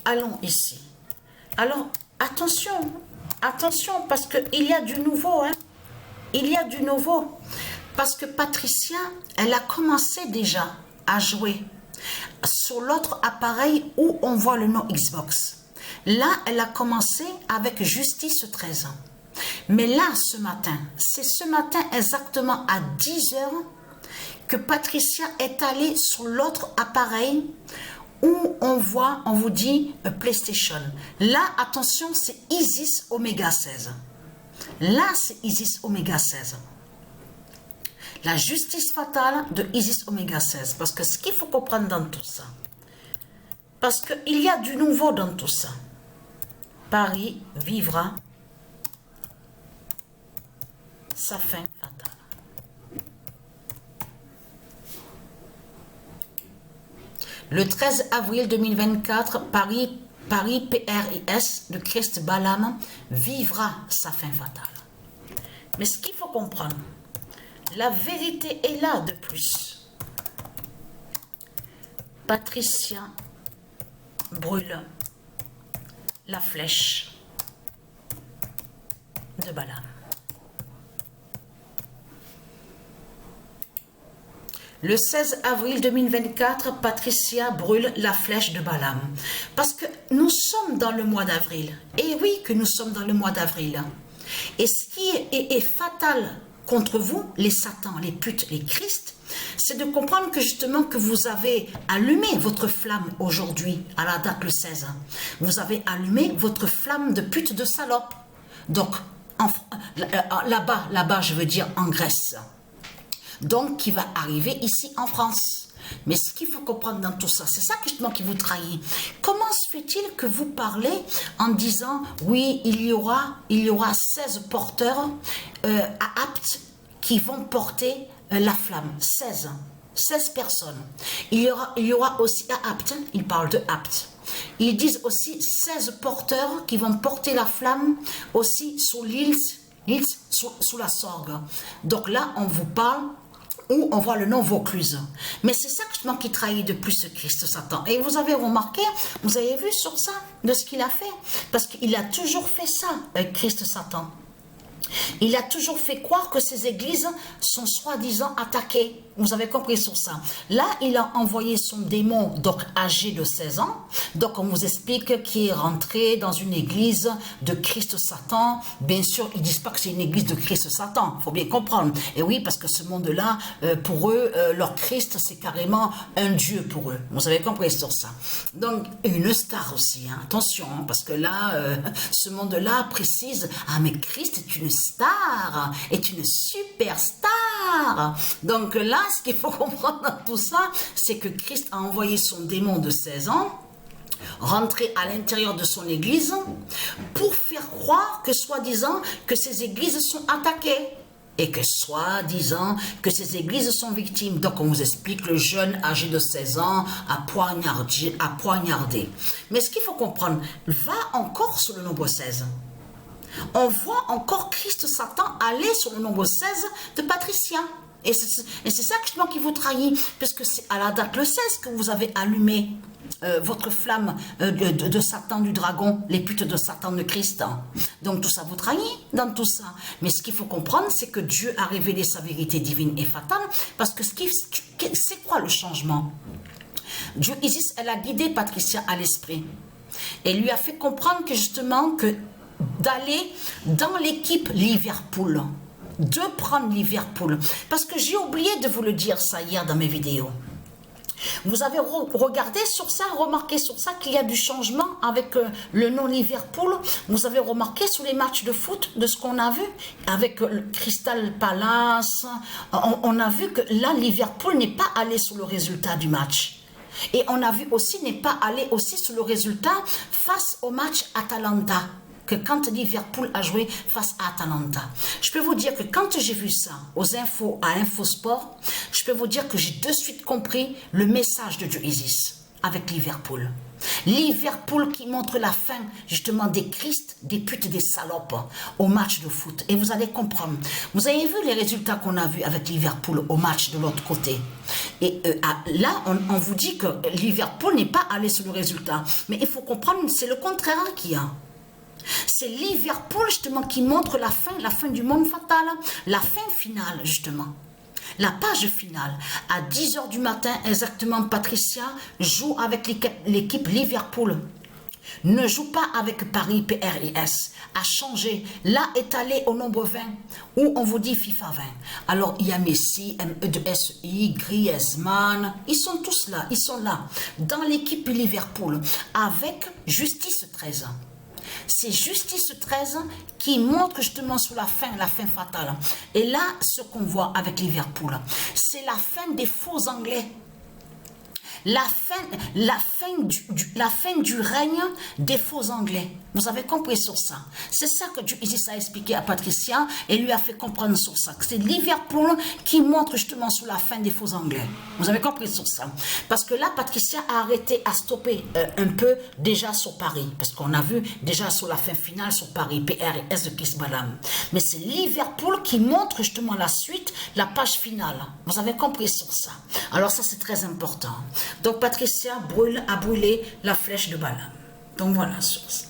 allons ici. Alors, attention, attention, parce qu'il y a du nouveau, hein. Il y a du nouveau. Parce que Patricia, elle a commencé déjà à jouer sur l'autre appareil où on voit le nom Xbox. Là, elle a commencé avec Justice 13 ans. Mais là, ce matin, c'est ce matin exactement à 10 h que Patricia est allée sur l'autre appareil où on voit, on vous dit PlayStation. Là, attention, c'est Isis Oméga 16. Là, c'est Isis Oméga 16. La justice fatale de Isis Oméga 16. Parce que ce qu'il faut comprendre dans tout ça, parce qu'il y a du nouveau dans tout ça. Paris vivra sa fin fatale. Le 13 avril 2024, Paris PRIS, le Christ Balaam, vivra sa fin fatale. Mais ce qu'il faut comprendre, la vérité est là de plus. Patricia brûle la flèche de Balaam. Le 16 avril 2024, Patricia brûle la flèche de Balaam. Parce que nous sommes dans le mois d'avril. Et oui que nous sommes dans le mois d'avril. Et ce qui est fatal contre vous, les satans, les putes, les Christ, c'est de comprendre que justement que vous avez allumé votre flamme aujourd'hui, à la date le 16. Vous avez allumé votre flamme de pute de salope. Donc, là-bas, je veux dire en Grèce. Donc, qui va arriver ici en France. Mais ce qu'il faut comprendre dans tout ça, c'est ça justement qui vous trahit. Comment se fait-il que vous parlez en disant, oui, il y aura 16 porteurs aptes qui vont porter la flamme. 16 personnes. Il y aura aussi aptes, ils parlent de aptes. Ils disent aussi 16 porteurs qui vont porter la flamme aussi sur l'île, sous la Sorgue. Donc là, on vous parle où on voit le nom Vaucluse. Mais c'est ça justement qui trahit de plus ce Christ Satan. Et vous avez remarqué, vous avez vu sur ça, de ce qu'il a fait. Parce qu'il a toujours fait ça, Christ Satan. Il a toujours fait croire que ces églises sont soi-disant attaquées. Vous avez compris sur ça. Là, il a envoyé son démon, donc âgé de 16 ans. Donc, on vous explique qu'il est rentré dans une église de Christ Satan. Bien sûr, ils ne disent pas que c'est une église de Christ Satan. Il faut bien comprendre. Et oui, parce que ce monde-là, pour eux, leur Christ, c'est carrément un Dieu pour eux. Vous avez compris sur ça. Donc, une star aussi. Hein. Attention, hein, parce que là, ce monde-là précise, ah, mais Christ est une star, est une superstar. Donc là, ce qu'il faut comprendre dans tout ça, c'est que Christ a envoyé son démon de 16 ans rentrer à l'intérieur de son église pour faire croire que soi-disant que ces églises sont attaquées et que soi-disant que ces églises sont victimes. Donc on vous explique le jeune âgé de 16 ans a poignardé. Mais ce qu'il faut comprendre, va encore sur le nombre 16. On voit encore Christ Satan aller sur le nombre 16 de Patricia. Et c'est ça justement qui vous trahit, puisque c'est à la date le 16 que vous avez allumé votre flamme de Satan, du dragon, les putes de Satan, de Christ. Donc tout ça vous trahit dans tout ça. Mais ce qu'il faut comprendre, c'est que Dieu a révélé sa vérité divine et fatale, parce que c'est quoi le changement? Dieu Isis, elle a guidé Patricia à l'esprit et lui a fait comprendre que justement que d'aller dans l'équipe Liverpool, de prendre Liverpool, parce que j'ai oublié de vous le dire ça hier dans mes vidéos. Vous avez regardé sur ça, remarqué sur ça qu'il y a du changement avec le nom Liverpool. Vous avez remarqué sur les matchs de foot de ce qu'on a vu avec le Crystal Palace. On a vu que là Liverpool n'est pas allé sur le résultat du match. Et on a vu aussi n'est pas allé aussi sur le résultat face au match Atalanta. Que quand Liverpool a joué face à Atalanta. Je peux vous dire que quand j'ai vu ça aux infos, à Infosport, je peux vous dire que j'ai de suite compris le message de Dieu Isis avec Liverpool. Liverpool qui montre la fin justement des Christ, des putes, des salopes au match de foot. Et vous allez comprendre. Vous avez vu les résultats qu'on a vus avec Liverpool au match de l'autre côté. Et là, on vous dit que Liverpool n'est pas allé sur le résultat. Mais il faut comprendre, c'est le contraire qu'il y a. C'est Liverpool justement qui montre la fin du monde fatal, la fin finale justement. La page finale, à 10 h du matin exactement, Patricia joue avec l'équipe Liverpool. Ne joue pas avec Paris, PRIS. A changé. Là est allé au nombre 20, où on vous dit FIFA 20. Alors, il y a Messi, MEDSI, Griezmann. Ils sont tous là. Ils sont là. Dans l'équipe Liverpool, avec Justice 13. C'est Justice 13 qui montre justement sur la fin fatale. Et là, ce qu'on voit avec Liverpool, c'est la fin des faux Anglais. La fin du règne des faux Anglais. Vous avez compris sur ça. C'est ça que Dieu ici a expliqué à Patricia et lui a fait comprendre sur ça. C'est Liverpool qui montre justement sur la fin des faux Anglais. Vous avez compris sur ça. Parce que là, Patricia a arrêté, à stopper un peu déjà sur Paris. Parce qu'on a vu déjà sur la fin finale sur Paris, PRS de Kisbalam. Mais c'est Liverpool qui montre justement la suite, la page finale. Vous avez compris sur ça. Alors ça, c'est très important. Donc Patricia a brûlé la flèche de Balaam. Donc voilà sur ça.